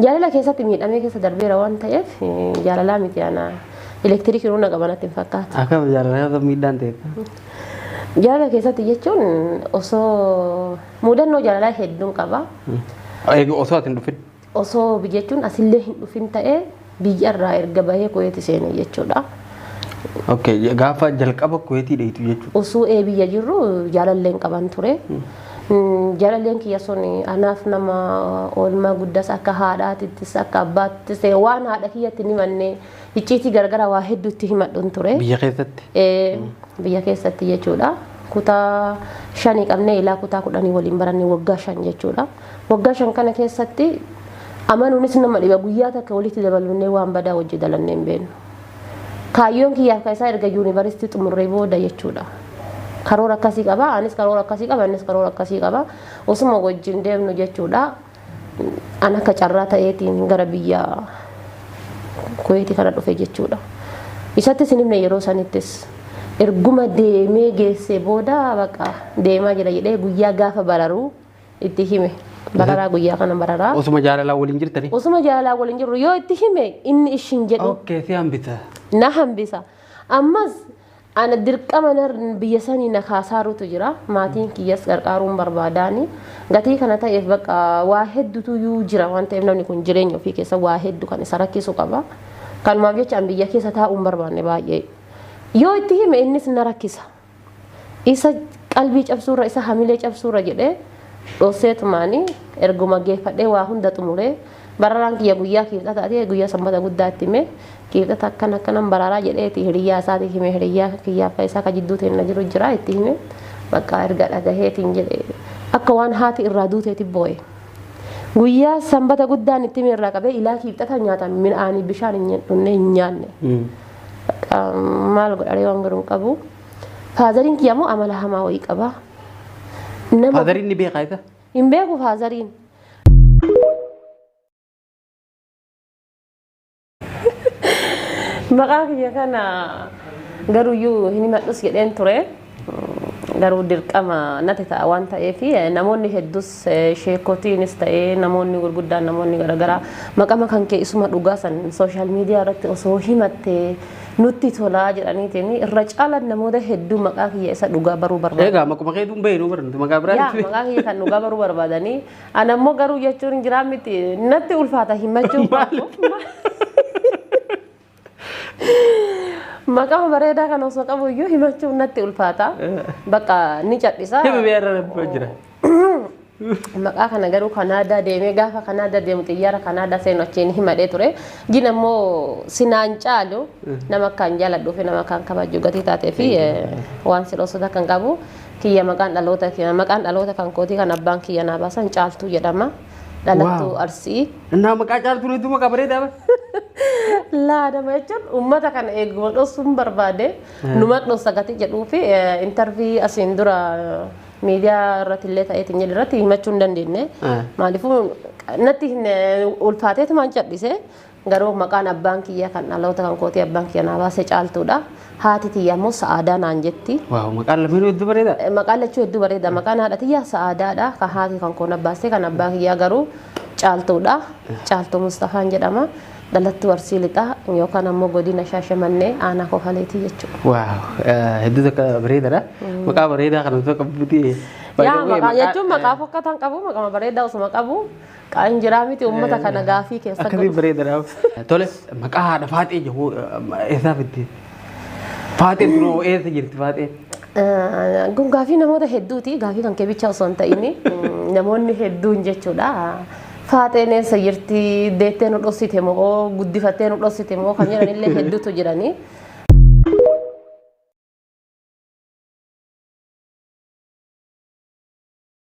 Jaalala keessatti miidhamee keessa darbeera waan ta'eef jaalalaa miti ana elektiriikii nuuna qabanatti hin fakkaatu. Akkam jaalala miidhaan ta'e. Jaalala keessatti jechuun osoo mudannoo jaalalaa hedduun qaba. Osoo ati hin dhufin. Osoo jechuun asillee hin dhufin ta'ee biyyarraa erga bahee Kuweeti seene jechuudha. Okay, gaafa jalqaba Kuweetii dheetu jechuudha. Osoo biyya jirru jaalalleen qaban ture. Jaalalleen kiyya sun anaaf nama oolmaa guddaas akka haadhaatittis akka abbaattis waan haadha kiyyatti ni manne icciitii gargara waa hedduutti himadhuun ture. Biyya keessatti? Biyya keessatti jechuudha. Kutaa 5 qabnee ilaa kutaa 10 waliin barannee waggaa 5 jechuudha. Waggaa 5 kana keessatti amanuunis nama dhiba guyyaa takka walitti dabaluunee waan badaa hojii dalannee hin beeknu. Kaayyoon kiyyaaf kan isaa erga yuunivarsiitii xumurree booda jechuudha. Karoora akkasii qaba, anis karoora akkasii qaba, innis karoora akkasii qaba. Osuma wajjin deemnu jechuudha. An akka carraa ta'eetiin gara biyya Kuweetii kana dhufe jechuudha. Isattis hin himne yeroo sanittis erguma deemee geessee booda baqa deemaa jira jedhee guyyaa gaafa bararu itti hime. Bararaa guyyaa kana bararaa. Osuma jaalalaa waliin jirtanii? Osuma jaalalaa waliin jirru yoo itti hime inni ishin jedhu. Okay, si hambisa. Na hambisa. Ammas ana dirqama biyya sanii na kaasaarutu jira. Maatiin kiyyas gargaaruun barbaadaani. Gatii kana ta'eef baqa waa hedduutu yuu jira waan ta'eef namni kun jireenya ofii keessa waa hedduu kan isa rakkisu qaba. Kanumaaf jecha an biyya keessa taa'uun barbaanne baay'ee. Yoo itti hime innis na rakkisa. Isa qalbii cabsuurra isa hamilee cabsuurra jedhee dhoseetumaani erguma geeffadhee waa hunda xumuree bararaan kiyya guyyaa kiifta taatee guyyaa sanbata guddaatti hime kiifta akkanan bararaa jedheeti hiriyyaa isaatii hime hiriyyaa kiyyaaf isaa ka jidduu ta'e na jiru jira itti hime bakka erga dhagaheetiin jedhee akka waan haati irraa duuteeti boo'e. Guyyaa sanbata guddaan itti hime irraa qabee ilaa kiifta nyaatan midhaanii bishaan hin nyaanne. Maal godharee waan garuun qabu. Faazariin kiyya immoo amala hamaa wayii qaba. Faazariin ni beekaa isa? Hin beeku faazariin. Maqaa kiyya kana garuuyyuu hin himadhus jedheen ture. Garuu dirqama natti ta'a waan ta'eef namoonni hedduus sheekotiinis ta'ee namoonni gurguddaan namoonni garaagaraa maqama kan kee isuma dhugaa san sooshaal miidiyaa irratti osoo himattee nutti tolaa jedhaniitiin irra caalaan namoota hedduu maqaa kiyya isa dhugaa baruu barbaadu. Egaa maquma kee duun beenu barnu maqaa biraatti. Maqaa kiyya kan dhugaa baruu barbaadanii ana immoo garuu jechuun jiraa miti natti ulfaata himachuun qabu. Maqaa bareedaa kan osoo qabu iyyuu himachuun natti ulfaata. Bakka ni cadhisa. Himi beera rabboo jira. Maqaa kana garuu Kanaadaa deemee gaafa Kanaadaa deemu xiyyaara Kanaadaa seenu achiin himadhee ture. Gina immoo sinaan caalu nama kan jaaladhuu fi nama kan kabaju gatii taatee fi waan siloosota kan qabu kiyya maqaan dhaloota kan kootii kan abbaan kiyya naa baasan caaltuu jedhama. Dhalattuu Arsii. Naa maqaa caaltuu nuti maqaa bareedaa bara. Laa nama jechuun uummata kana eeguma dhosuun barbaade numa dhosa gatii jedhuu fi intarvii asiin dura miidiyaa irratti illee ta'eetiin jedhu irratti himachuu hin dandeenye. Maaliifuu natti ulfaateetumaan cadhise garuu maqaan abbaan kiyya kan dhaloota kan kootii abbaan kiyya naa baase caaltuudha. Haati tiyya immoo Sa'aadaa naan jetti. Waaw maqaan lameen hedduu bareeda. Maqaan lachuu hedduu bareeda. Maqaan haadha tiyya Sa'aadaadha. Kan haati kan koon abbaastee kan abbaa kiyyaa garuu caaltuudha. Caaltuu Mustafaan jedhama. Dhalattuu Arsii lixaa yookaan ammoo godina Shaashamannee aanaa Kofaleetii jechuudha. Waaw hedduu akka bareedaadha. Maqaa bareedaa kan osoo qabduuti. Yaa maqaa jechuun maqaa fokkatan qabu maqaa bareedaa osuma qabu qaan jiraa miti uummata kana gaafii keessa qabu. Akkasii bareedaadha. Tole maqaa haadha Faaxee jedhu eessaa fitti? Faaxee duroo eessa jirti Faaxee? Kun gaafii namoota hedduuti. Gaafii kan keebicha osoo hin ta'in namoonni hedduun jechuudha. Faaxeen eessa jirti? Deettee nu dhossite moo guddifattee nu dhossite moo kan jedhanillee hedduutu jirani.